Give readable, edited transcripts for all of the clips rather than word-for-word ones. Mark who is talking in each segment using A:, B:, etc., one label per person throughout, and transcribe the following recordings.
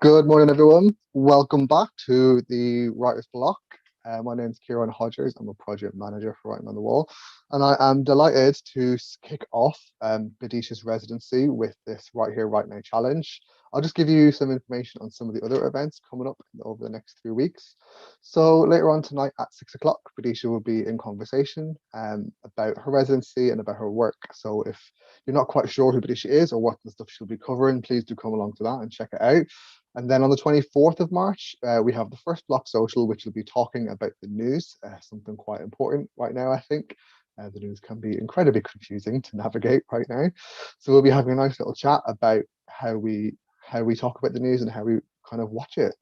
A: Good morning, everyone. Welcome back to the Writer's Block. My name is Kieran Hodgers. I'm a project manager for Writing on the Wall, and I am delighted to kick off Bidisha's residency with this Right Here, Right Now challenge. I'll just give you some information on some of the other events coming up over the next 3 weeks. So later on tonight at 6 o'clock, Bidisha will be in conversation about her residency and about her work. So if you're not quite sure who Bidisha is or what the stuff she'll be covering, please do come along to that and check it out. And then on the 24th of March, we have the first Bloc Social, which will be talking about the news, something quite important right now, I think. The news can be incredibly confusing to navigate right now. So we'll be having a nice little chat about how we talk about the news and how we kind of watch it.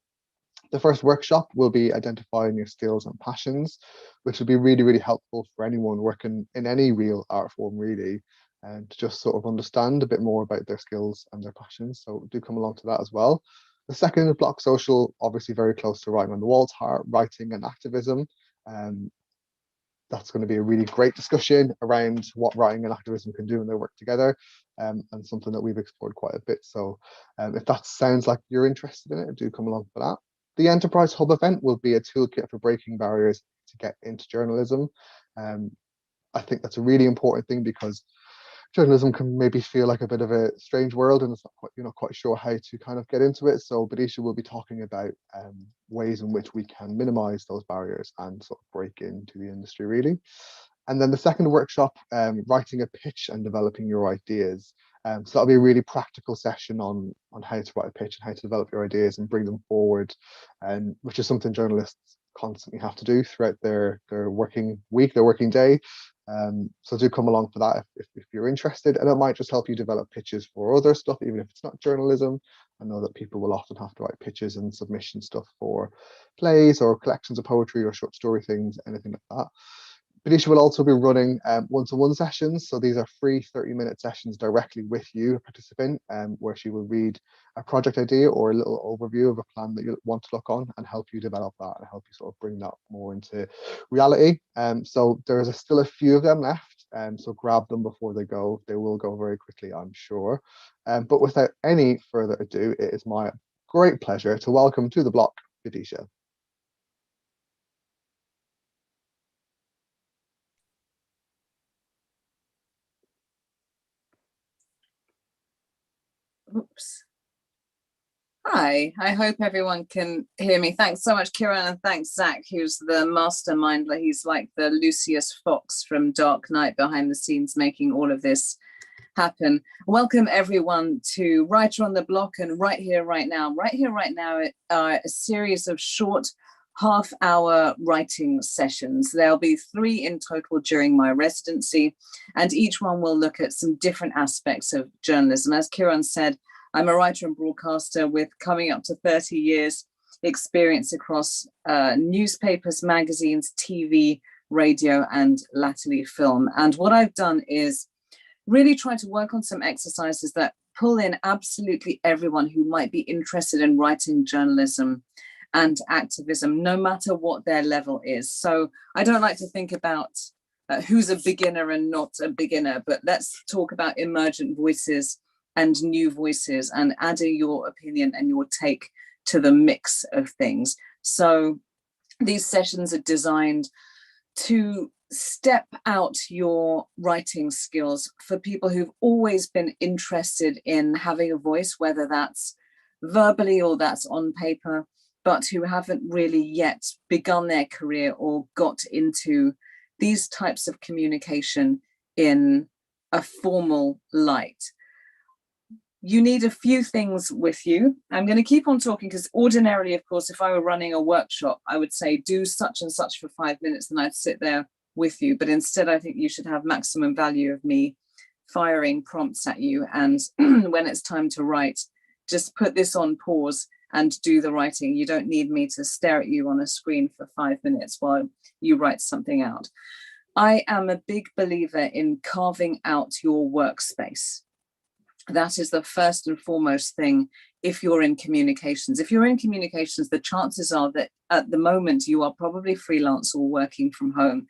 A: The first workshop will be identifying your skills and passions, which will be really, really helpful for anyone working in any real art form, really, and to just sort of understand a bit more about their skills and their passions. So do come along to that as well. The second Bloc Social, obviously very close to Writing on the Wall's heart, writing and activism. Um, that's going to be a really great discussion around what writing and activism can do when they work together, and something that we've explored quite a bit. So if that sounds like you're interested in it, do come along for that. The Enterprise Hub event will be a toolkit for breaking barriers to get into journalism. I think that's a really important thing because journalism can maybe feel like a bit of a strange world and you're not quite sure how to kind of get into it. So Bidisha will be talking about ways in which we can minimize those barriers and sort of break into the industry, really. And then the second workshop, writing a pitch and developing your ideas. So that'll be a really practical session on how to write a pitch and how to develop your ideas and bring them forward, and which is something journalists constantly have to do throughout their working week, their working day. So do come along for that if you're interested, and it might just help you develop pitches for other stuff, even if it's not journalism. I know that people will often have to write pitches and submission stuff for plays or collections of poetry or short story things, anything like that. Bidisha will also be running one-to-one sessions. So these are free 30-minute sessions directly with you, a participant, where she will read a project idea or a little overview of a plan that you want to look on and help you develop that and help you sort of bring that more into reality. So there is still a few of them left, so grab them before they go. They will go very quickly, I'm sure. But without any further ado, it is my great pleasure to welcome to the block, Bidisha.
B: Oops. Hi, I hope everyone can hear me. Thanks so much, Kieran, and thanks, Zach, who's the mastermind. He's like the Lucius Fox from Dark Knight behind the scenes, making all of this happen. Welcome, everyone, to Writer on the Block and Right Here, Right Now. Right Here, Right Now are a series of short half-hour writing sessions. There'll be 3 in total during my residency, and each one will look at some different aspects of journalism. As Kieran said, I'm a writer and broadcaster with coming up to 30 years experience across newspapers, magazines, TV, radio, and latterly film. And what I've done is really try to work on some exercises that pull in absolutely everyone who might be interested in writing journalism and activism, no matter what their level is. So I don't like to think about who's a beginner and not a beginner, but let's talk about emergent voices and new voices and adding your opinion and your take to the mix of things. So these sessions are designed to step out your writing skills for people who've always been interested in having a voice, whether that's verbally or that's on paper, but who haven't really yet begun their career or got into these types of communication in a formal light. You need a few things with you. I'm going to keep on talking because ordinarily, of course, if I were running a workshop, I would say do such and such for 5 minutes and I'd sit there with you. But instead, I think you should have maximum value of me firing prompts at you. And when it's time to write, just put this on pause and do the writing. You don't need me to stare at you on a screen for 5 minutes while you write something out. I am a big believer in carving out your workspace. That is the first and foremost thing if you're in communications. If you're in communications, the chances are that at the moment you are probably freelance or working from home.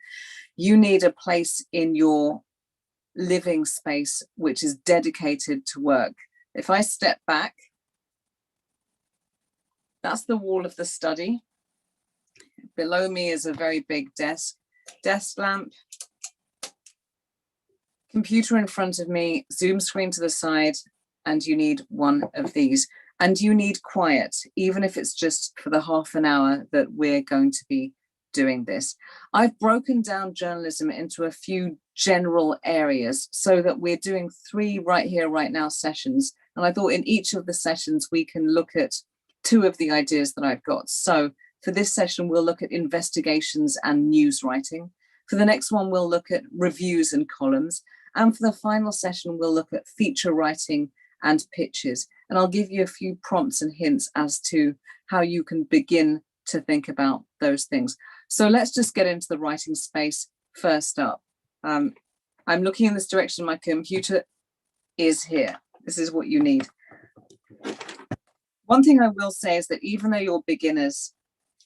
B: You need a place in your living space which is dedicated to work. If I step back, That's the wall of the study. Below me is a very big desk lamp, computer in front of me, Zoom screen to the side, and you need one of these. And you need quiet, even if it's just for the half an hour that we're going to be doing this. I've broken down journalism into a few general areas so that we're doing 3 right here, right now sessions. And I thought in each of the sessions, we can look at 2 of the ideas that I've got. So for this session, we'll look at investigations and news writing. For the next one, we'll look at reviews and columns. And for the final session, we'll look at feature writing and pitches. And I'll give you a few prompts and hints as to how you can begin to think about those things. So let's just get into the writing space first up. I'm looking in this direction. My computer is here. This is what you need. One thing I will say is that even though you're beginners,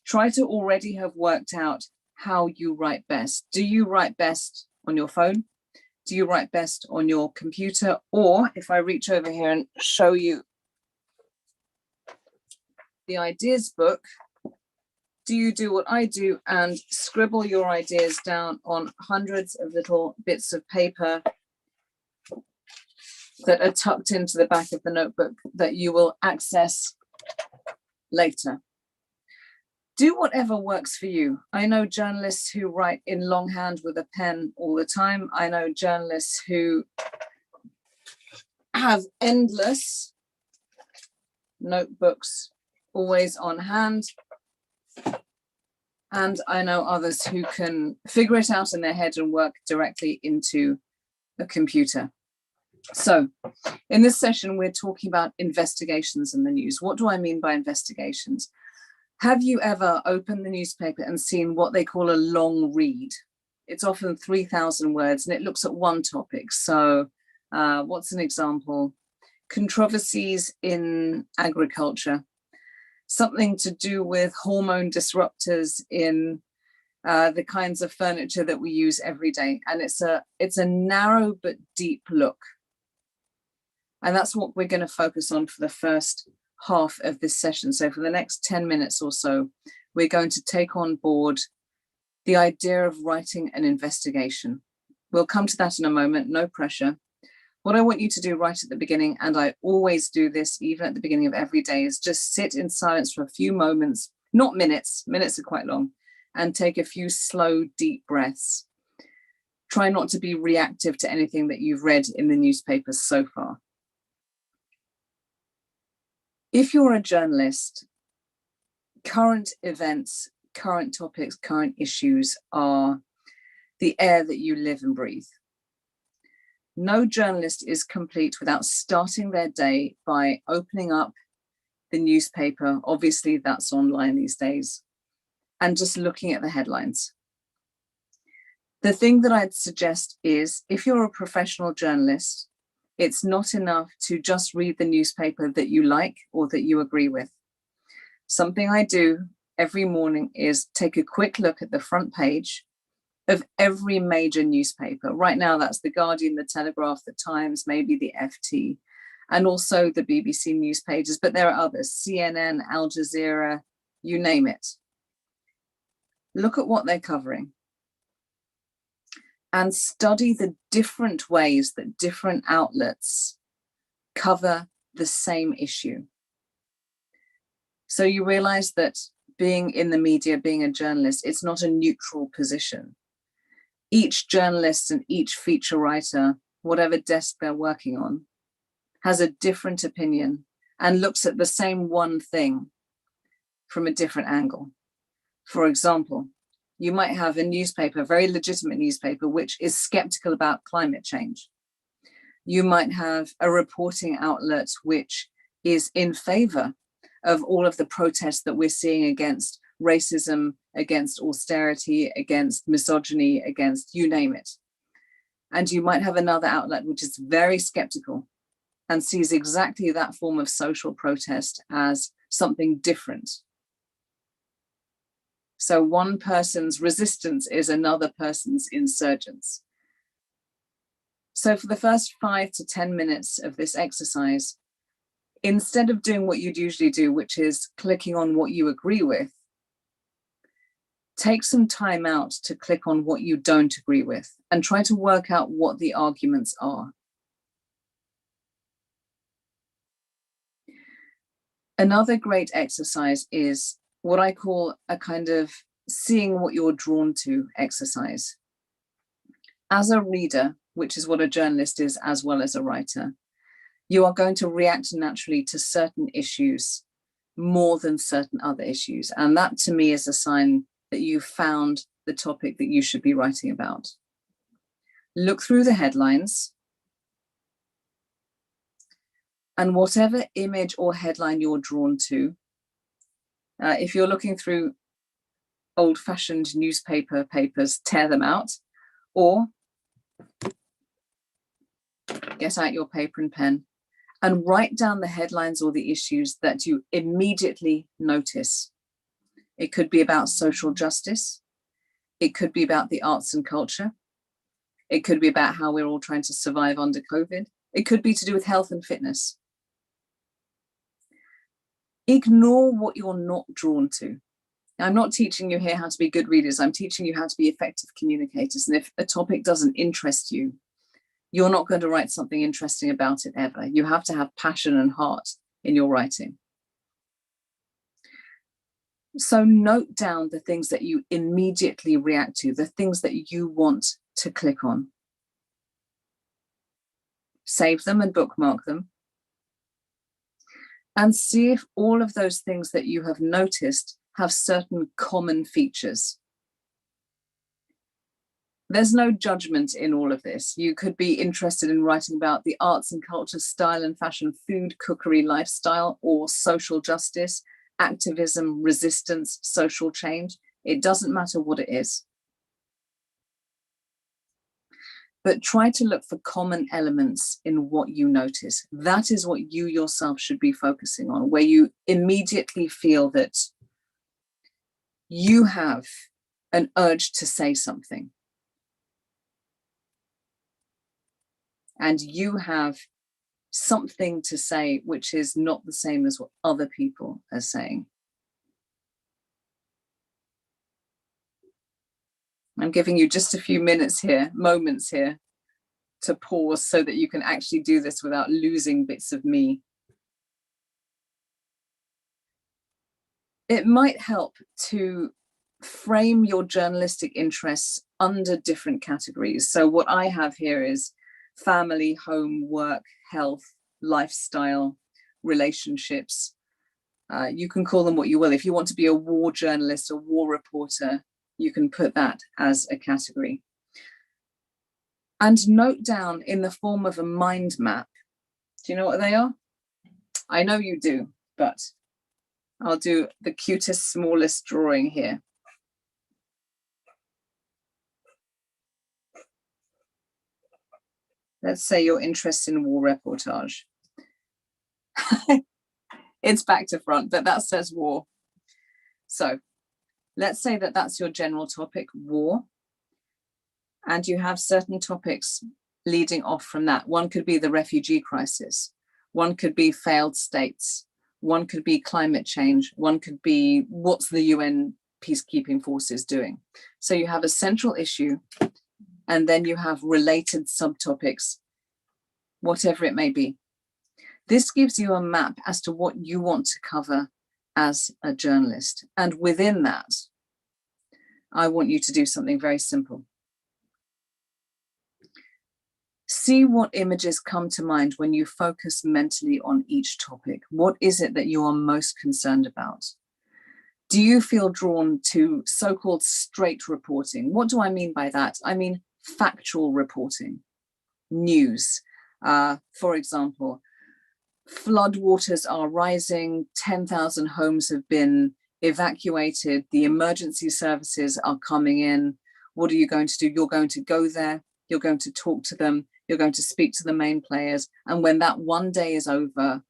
B: try to already have worked out how you write best. Do you write best on your phone? Do you write best on your computer? Or if I reach over here and show you the ideas book, do you do what I do and scribble your ideas down on hundreds of little bits of paper that are tucked into the back of the notebook that you will access later? Do whatever works for you. I know journalists who write in longhand with a pen all the time. I know journalists who have endless notebooks always on hand. And I know others who can figure it out in their head and work directly into a computer. So in this session, we're talking about investigations in the news. What do I mean by investigations? Have you ever opened the newspaper and seen what they call a long read? It's often 3,000 words and it looks at one topic. So what's an example? Controversies in agriculture, something to do with hormone disruptors in the kinds of furniture that we use every day. And it's a narrow but deep look. And that's what we're going to focus on for the first half of this session. So for the next 10 minutes or so, we're going to take on board the idea of writing an investigation. We'll come to that in a moment, no pressure. What I want you to do right at the beginning, and I always do this even at the beginning of every day, is just sit in silence for a few moments, not minutes, minutes are quite long, and take a few slow, deep breaths. Try not to be reactive to anything that you've read in the newspapers so far. If you're a journalist, current events, current topics, current issues are the air that you live and breathe. No journalist is complete without starting their day by opening up the newspaper. Obviously, that's online these days, and just looking at the headlines. The thing that I'd suggest is, if you're a professional journalist, it's not enough to just read the newspaper that you like or that you agree with. Something I do every morning is take a quick look at the front page of every major newspaper. Right now, that's The Guardian, The Telegraph, The Times, maybe the FT, and also the BBC news pages, but there are others, CNN, Al Jazeera, you name it. Look at what they're covering and study the different ways that different outlets cover the same issue. So you realize that being in the media, being a journalist, it's not a neutral position. Each journalist and each feature writer, whatever desk they're working on, has a different opinion and looks at the same one thing from a different angle. For example, you might have a newspaper, a very legitimate newspaper, which is skeptical about climate change. You might have a reporting outlet which is in favor of all of the protests that we're seeing against racism, against austerity, against misogyny, against you name it. And you might have another outlet which is very skeptical and sees exactly that form of social protest as something different. So one person's resistance is another person's insurgence. So for the first 5 to 10 minutes of this exercise, instead of doing what you'd usually do, which is clicking on what you agree with, take some time out to click on what you don't agree with and try to work out what the arguments are. Another great exercise is what I call a kind of seeing what you're drawn to exercise. As a reader, which is what a journalist is as well as a writer, you are going to react naturally to certain issues more than certain other issues. And that to me is a sign that you've found the topic that you should be writing about. Look through the headlines, and whatever image or headline you're drawn to, if you're looking through old-fashioned newspaper papers, tear them out, or get out your paper and pen and write down the headlines or the issues that you immediately notice. It could be about social justice. It could be about the arts and culture. It could be about how we're all trying to survive under COVID. It could be to do with health and fitness. Ignore what you're not drawn to. I'm not teaching you here how to be good readers. I'm teaching you how to be effective communicators. And if a topic doesn't interest you, you're not going to write something interesting about it ever. You have to have passion and heart in your writing. So note down the things that you immediately react to, the things that you want to click on. Save them and bookmark them. And see if all of those things that you have noticed have certain common features. There's no judgment in all of this. You could be interested in writing about the arts and culture, style and fashion, food, cookery, lifestyle, or social justice, activism, resistance, social change. It doesn't matter what it is. But try to look for common elements in what you notice. That is what you yourself should be focusing on, where you immediately feel that you have an urge to say something. And you have something to say which is not the same as what other people are saying. I'm giving you just a few moments here to pause so that you can actually do this without losing bits of me. It might help to frame your journalistic interests under different categories. So what I have here is family, home, work, health, lifestyle, relationships. You can call them what you will. If you want to be a war journalist, a war reporter, you can put that as a category. And note down in the form of a mind map. Do you know what they are? I know you do, but I'll do the cutest, smallest drawing here. Let's say you're interested in war reportage. It's back to front, but that says war. So let's say that that's your general topic, war. And you have certain topics leading off from that. One could be the refugee crisis. One could be failed states. One could be climate change. One could be what's the UN peacekeeping forces doing. So you have a central issue, and then you have related subtopics, whatever it may be. This gives you a map as to what you want to cover as a journalist. And within that, I want you to do something very simple. See what images come to mind when you focus mentally on each topic. What is it that you are most concerned about? Do you feel drawn to so-called straight reporting? What do I mean by that? I mean factual reporting, news. For example, floodwaters are rising, 10,000 homes have been evacuated, the emergency services are coming in. What are you going to do? You're going to go there, you're going to talk to them, you're going to speak to the main players. And when that one day is over,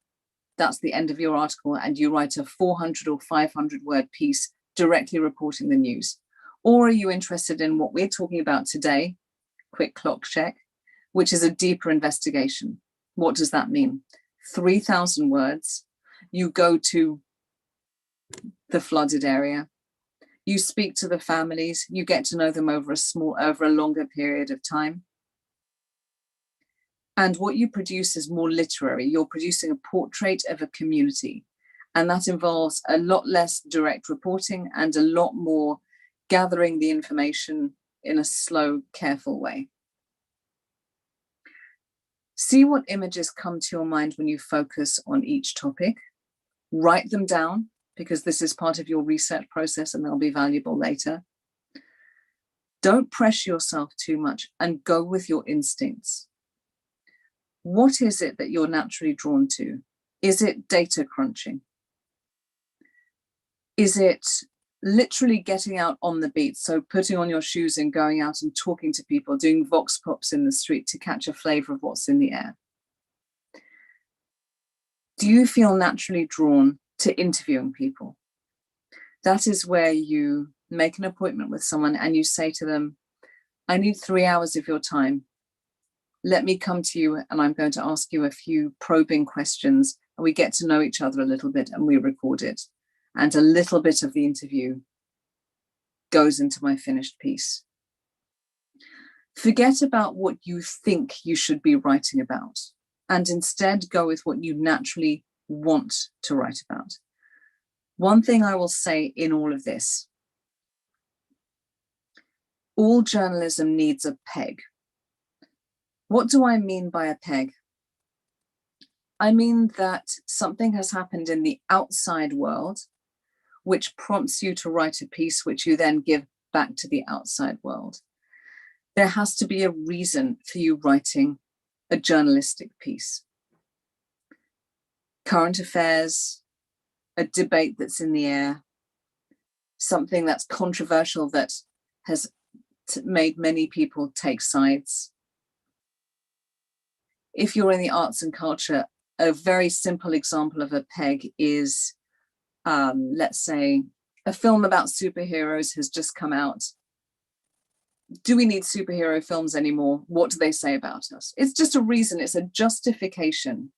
B: that's the end of your article, and you write a 400 or 500 word piece directly reporting the news. Or are you interested in what we're talking about today, quick clock check, which is a deeper investigation? What does that mean? 3,000 words. You go to the flooded area. You speak to the families. You get to know them over a longer period of time. And what you produce is more literary. You're producing a portrait of a community. And that involves a lot less direct reporting and a lot more gathering the information in a slow, careful way. See what images come to your mind when you focus on each topic. Write them down, because this is part of your research process and they'll be valuable later. Don't pressure yourself too much and go with your instincts. What is it that you're naturally drawn to? Is it data crunching? Is it literally getting out on the beat? So putting on your shoes and going out and talking to people, doing vox pops in the street to catch a flavor of what's in the air? Do you feel naturally drawn to interviewing people? That is where you make an appointment with someone and you say to them, I need 3 hours of your time. Let me come to you and I'm going to ask you a few probing questions, and we get to know each other a little bit and we record it. And a little bit of the interview goes into my finished piece. Forget about what you think you should be writing about, and instead go with what you naturally want to write about. One thing I will say in all of this, all journalism needs a peg. What do I mean by a peg? I mean that something has happened in the outside world which prompts you to write a piece which you then give back to the outside world. There has to be a reason for you writing a journalistic piece. Current affairs, a debate that's in the air, something that's controversial that has made many people take sides. If you're in the arts and culture, a very simple example of a peg is, let's say, a film about superheroes has just come out. Do we need superhero films anymore? What do they say about us? It's just a reason, it's a justification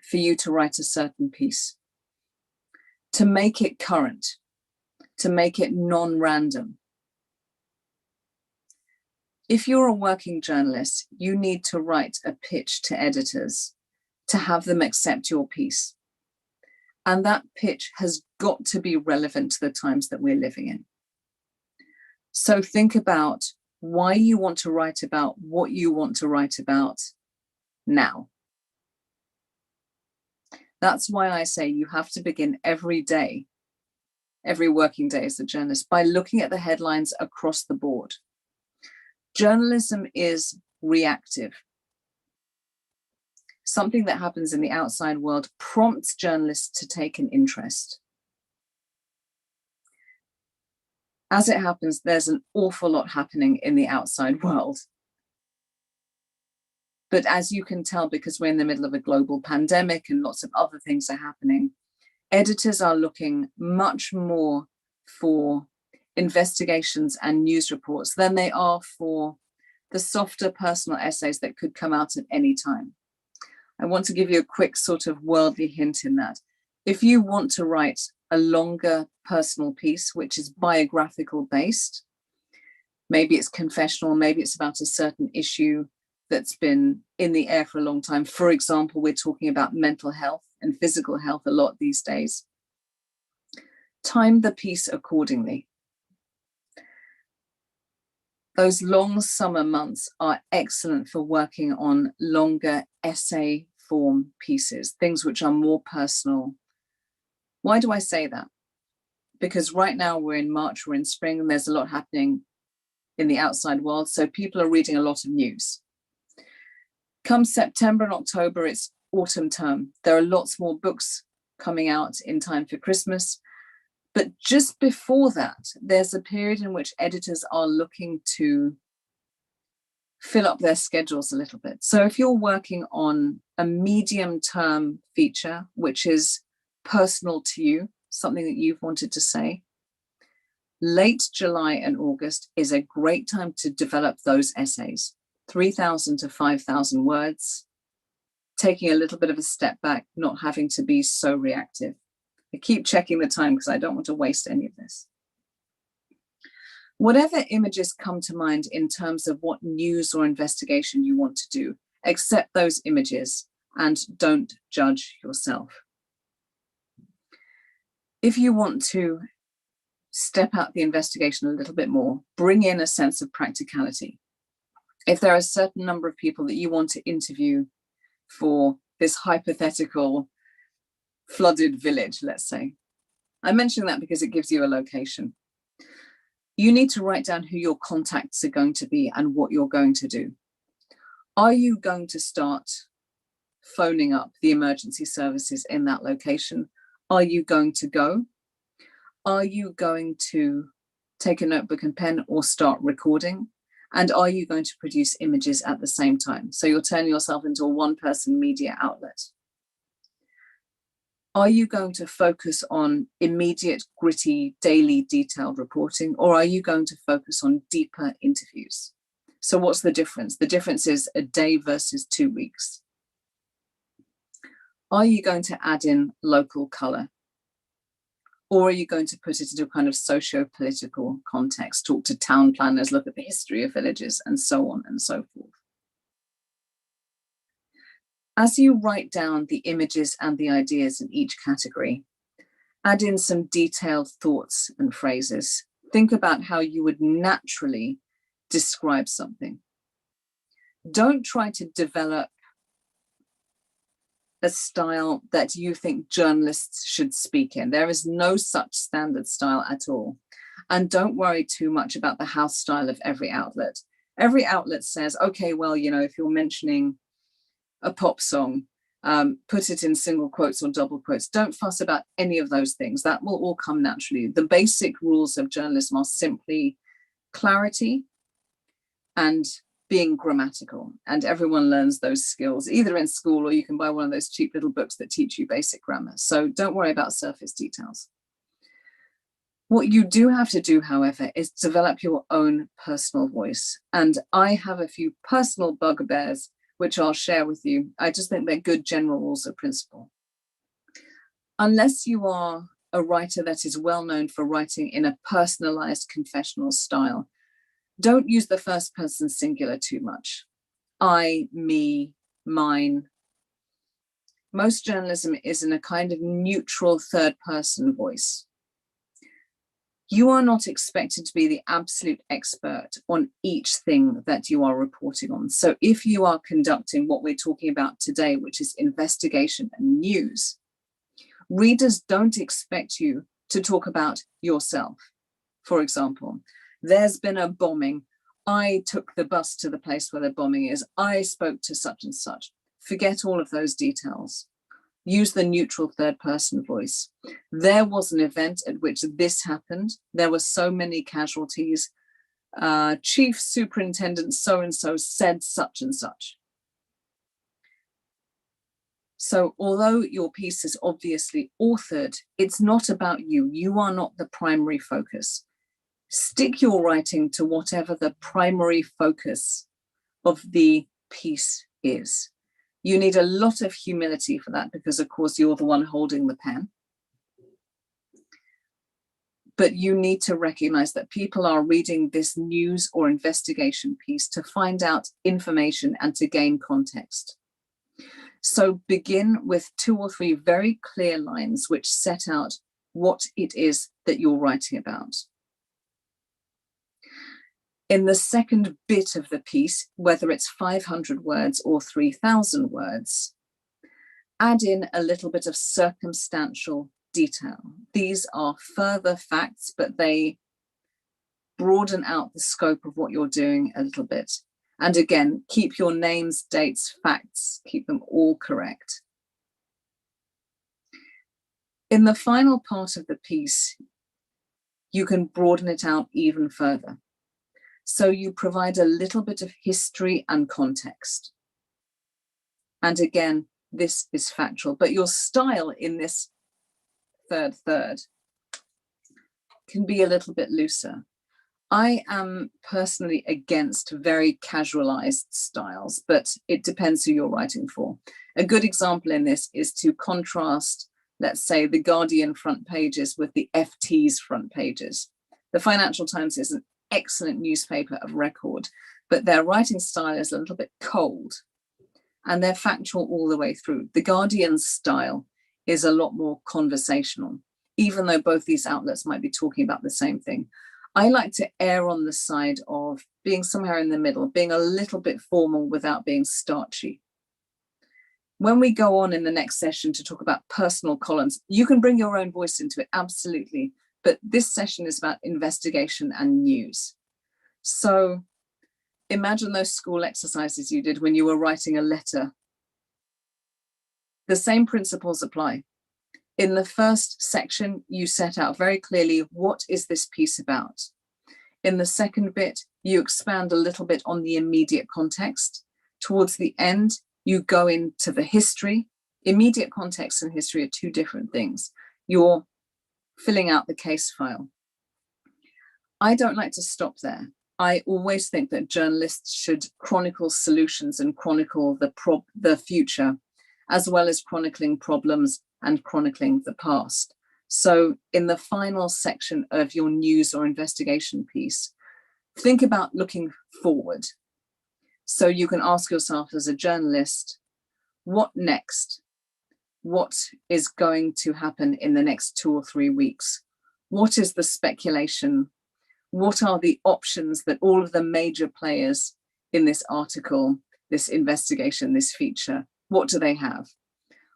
B: for you to write a certain piece, to make it current, to make it non-random. If you're a working journalist, you need to write a pitch to editors to have them accept your piece. And that pitch has got to be relevant to the times that we're living in. So think about why you want to write about what you want to write about now. That's why I say you have to begin every day, every working day as a journalist, by looking at the headlines across the board. Journalism is reactive. Something that happens in the outside world prompts journalists to take an interest. As it happens, there's an awful lot happening in the outside world. But as you can tell, because we're in the middle of a global pandemic and lots of other things are happening, editors are looking much more for investigations and news reports than they are for the softer personal essays that could come out at any time. I want to give you a quick sort of worldly hint in that. If you want to write a longer personal piece, which is biographical based, maybe it's confessional, maybe it's about a certain issue that's been in the air for a long time. For example, we're talking about mental health and physical health a lot these days. Time the piece accordingly. Those long summer months are excellent for working on longer essay form pieces, things which are more personal. Why do I say that? Because right now we're in March, we're in spring, and there's a lot happening in the outside world. So people are reading a lot of news. Come September and October, it's autumn term. There are lots more books coming out in time for Christmas. But just before that, there's a period in which editors are looking to fill up their schedules a little bit. So if you're working on a medium-term feature, which is personal to you, something that you've wanted to say, late July and August is a great time to develop those essays, 3,000 to 5,000 words. taking a little bit of a step back, not having to be so reactive. I keep checking the time because I don't want to waste any of this. Whatever images come to mind in terms of what news or investigation you want to do, accept those images and don't judge yourself. If you want to step out the investigation a little bit more, bring in a sense of practicality. If there are a certain number of people that you want to interview for this hypothetical flooded village, let's say, I mention that because it gives you a location. You need to write down who your contacts are going to be and what you're going to do. Are you going to start phoning up the emergency services in that location? Are you going to go? Are you going to take a notebook and pen or start recording? And are you going to produce images at the same time? So you're turning yourself into a one-person media outlet. Are you going to focus on immediate, gritty, daily, detailed reporting, or are you going to focus on deeper interviews? So what's the difference? The difference is a day versus 2 weeks. Are you going to add in local color? Or are you going to put it into a kind of socio-political context, talk to town planners, look at the history of villages, and so on and so forth? As you write down the images and the ideas in each category, add in some detailed thoughts and phrases. Think about how you would naturally describe something. Don't try to develop a style that you think journalists should speak in. There is no such standard style at all. And don't worry too much about the house style of every outlet. Every outlet says, okay, well, you know, if you're mentioning a pop song, put it in single quotes or double quotes. Don't fuss about any of those things. That will all come naturally. The basic rules of journalism are simply clarity and being grammatical, and everyone learns those skills either in school or you can buy one of those cheap little books that teach you basic grammar. So don't worry about surface details. What you do have to do, however, is develop your own personal voice. And I have a few personal bugbears which I'll share with you. I just think they're good general rules of principle. Unless you are a writer that is well known for writing in a personalized confessional style, don't use the first person singular too much. I, me, mine. Most journalism is in a kind of neutral third person voice. You are not expected to be the absolute expert on each thing that you are reporting on. So if you are conducting what we're talking about today, which is investigation and news, readers don't expect you to talk about yourself. For example, there's been a bombing. I took the bus to the place where the bombing is. I spoke to such and such. Forget all of those details. Use the neutral third person voice. There was an event at which this happened. There were so many casualties. Chief Superintendent so-and-so said such and such. So although your piece is obviously authored, it's not about you. You are not the primary focus. Stick your writing to whatever the primary focus of the piece is. You need a lot of humility for that because, of course, you're the one holding the pen. But you need to recognize that people are reading this news or investigation piece to find out information and to gain context. So begin with 2 or 3 very clear lines which set out what it is that you're writing about. In the second bit of the piece, whether it's 500 words or 3,000 words, add in a little bit of circumstantial detail. These are further facts, but they broaden out the scope of what you're doing a little bit. And again, keep your names, dates, facts, keep them all correct. In the final part of the piece, you can broaden it out even further. So you provide a little bit of history and context. And again, this is factual, but your style in this third can be a little bit looser. I am personally against very casualized styles, but it depends who you're writing for. A good example in this is to contrast, let's say, the Guardian front pages with the FT's front pages. The Financial Times is an excellent newspaper of record, but their writing style is a little bit cold and they're factual all the way through. The Guardian's style is a lot more conversational, even though both these outlets might be talking about the same thing. I like to err on the side of being somewhere in the middle, being a little bit formal without being starchy. When we go on in the next session to talk about personal columns, you can bring your own voice into it, absolutely. But this session is about investigation and news. So imagine those school exercises you did when you were writing a letter. The same principles apply. In the first section, you set out very clearly, what is this piece about? In the second bit, you expand a little bit on the immediate context. Towards the end, you go into the history. Immediate context and history are two different things. You're filling out the case file. I don't like to stop there. I always think that journalists should chronicle solutions and chronicle the future, as well as chronicling problems and chronicling the past. So in the final section of your news or investigation piece, think about looking forward. So you can ask yourself as a journalist, what next? What is going to happen in the next 2 or 3 weeks? What is the speculation? What are the options that all of the major players in this article, this investigation, this feature, what do they have?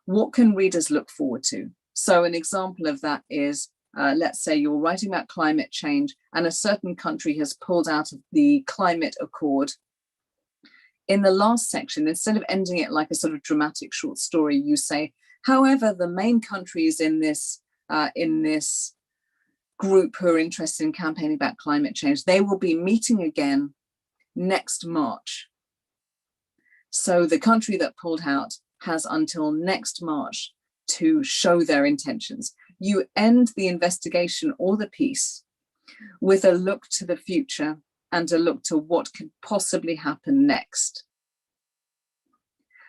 B: What can readers look forward to? So an example of that is, let's say you're writing about climate change and a certain country has pulled out of the climate accord. In the last section, instead of ending it like a sort of dramatic short story, you say, however, the main countries in this group who are interested in campaigning about climate change, they will be meeting again next March. So the country that pulled out has until next March to show their intentions. You end the investigation or the piece with a look to the future and a look to what could possibly happen next,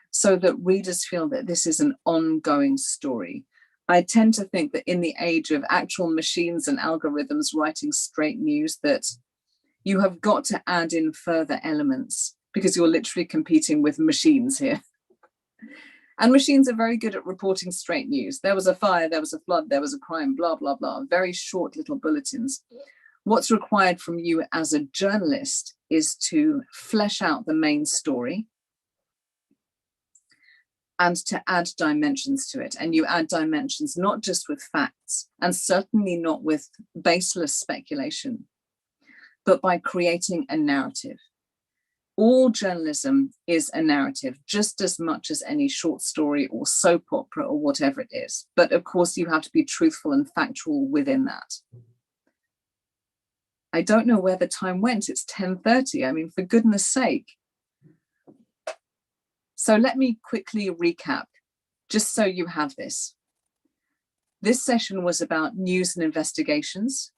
B: so that readers feel that this is an ongoing story. I tend to think that in the age of actual machines and algorithms writing straight news, that you have got to add in further elements because you're literally competing with machines here. And machines are very good at reporting straight news. There was a fire, there was a flood, there was a crime, blah, blah, blah. Very short little bulletins. What's required from you as a journalist is to flesh out the main story and to add dimensions to it. And you add dimensions not just with facts, and certainly not with baseless speculation, but by creating a narrative. All journalism is a narrative, just as much as any short story or soap opera or whatever it is. But of course, you have to be truthful and factual within that. I don't know where the time went. It's 10:30. I mean, for goodness sake. So let me quickly recap, just so you have this. This session was about news and investigations.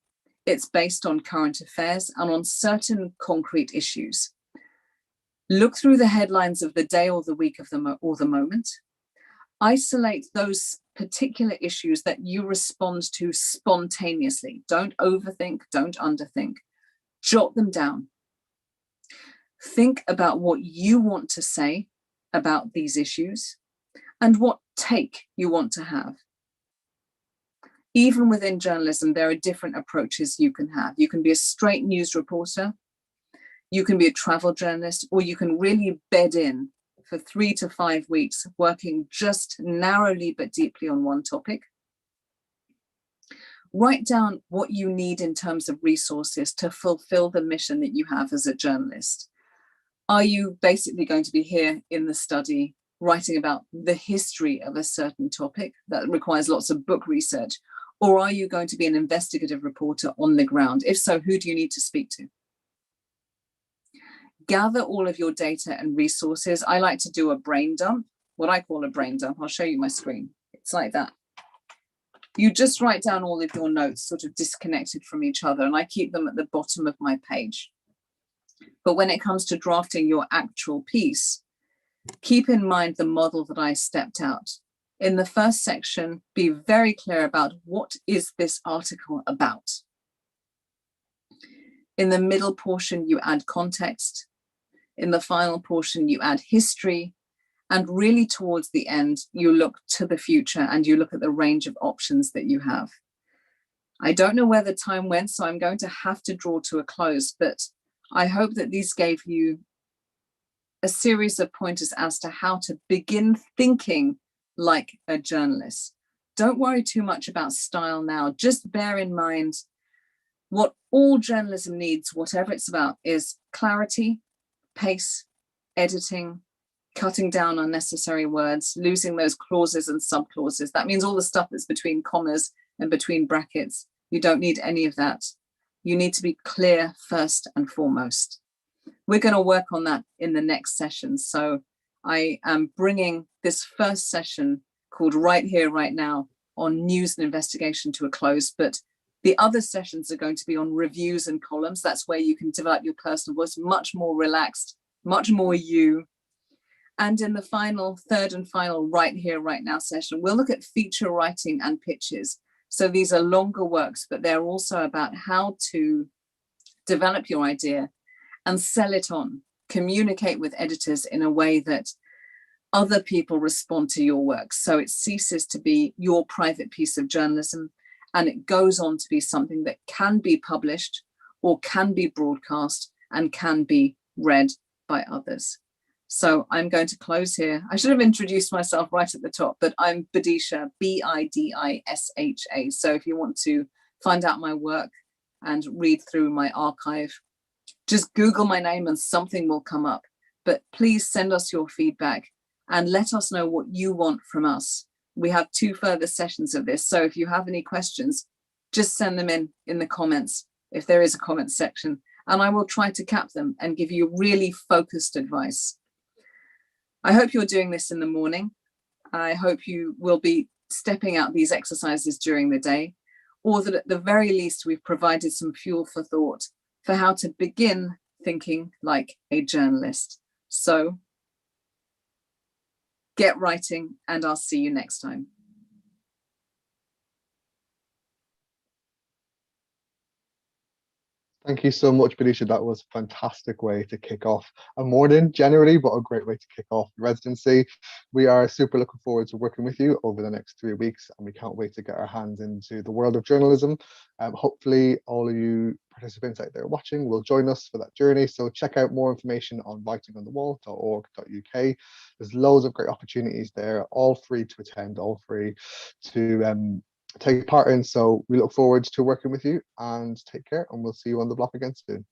B: It's based on current affairs and on certain concrete issues. Look through the headlines of the day or the week of or the moment. Isolate those particular issues that you respond to spontaneously. Don't overthink, don't underthink. Jot them down. Think about what you want to say about these issues and what take you want to have. Even within journalism, there are different approaches you can have. You can be a straight news reporter, you can be a travel journalist, or you can really bed in for 3 to 5 weeks, working just narrowly but deeply on one topic. Write down what you need in terms of resources to fulfill the mission that you have as a journalist. Are you basically going to be here in the study writing about the history of a certain topic that requires lots of book research? Or are you going to be an investigative reporter on the ground? If so, who do you need to speak to? Gather all of your data and resources. I like to do a brain dump, what I call a brain dump. I'll show you my screen. It's like that. You just write down all of your notes sort of disconnected from each other, and I keep them at the bottom of my page. But when it comes to drafting your actual piece, keep in mind the model that I stepped out. In the first section, be very clear about what is this article about. In the middle portion, you add context. In the final portion, you add history. And really towards the end, you look to the future and you look at the range of options that you have. I don't know where the time went, so I'm going to have to draw to a close, but I hope that these gave you a series of pointers as to how to begin thinking like a journalist. Don't worry too much about style now. Just bear in mind what all journalism needs, whatever it's about, is clarity, pace, editing, cutting down unnecessary words, losing those clauses and subclauses. That means all the stuff that's between commas and between brackets. You don't need any of that. You need to be clear first and foremost. We're going to work on that in the next session. So I am bringing this first session called Right Here, Right Now on news and investigation to a close, but the other sessions are going to be on reviews and columns. That's where you can develop your personal voice, much more relaxed, much more you. And in the third and final Right Here, Right Now session, we'll look at feature writing and pitches. So these are longer works, but they're also about how to develop your idea and sell it on, communicate with editors in a way that other people respond to your work. So it ceases to be your private piece of journalism, and it goes on to be something that can be published or can be broadcast and can be read by others. So I'm going to close here. I should have introduced myself right at the top, but I'm Bidisha, Bidisha. So if you want to find out my work and read through my archive, just Google my name and something will come up. But please send us your feedback and let us know what you want from us. We have 2 further sessions of this. So if you have any questions, just send them in the comments, if there is a comment section, and I will try to cap them and give you really focused advice. I hope you're doing this in the morning. I hope you will be stepping out these exercises during the day, or that at the very least we've provided some fuel for thought for how to begin thinking like a journalist. So get writing, and I'll see you next time.
A: Thank you so much, Bidisha. That was a fantastic way to kick off a morning generally, but a great way to kick off the residency. We are super looking forward to working with you over the next 3 weeks, and we can't wait to get our hands into the world of journalism. Hopefully all of you participants out there watching will join us for that journey. So check out more information on writingonthewall.org.uk. There's loads of great opportunities there, all free to attend, all free to take part in. So we look forward to working with you, and take care, and we'll see you on the block again soon.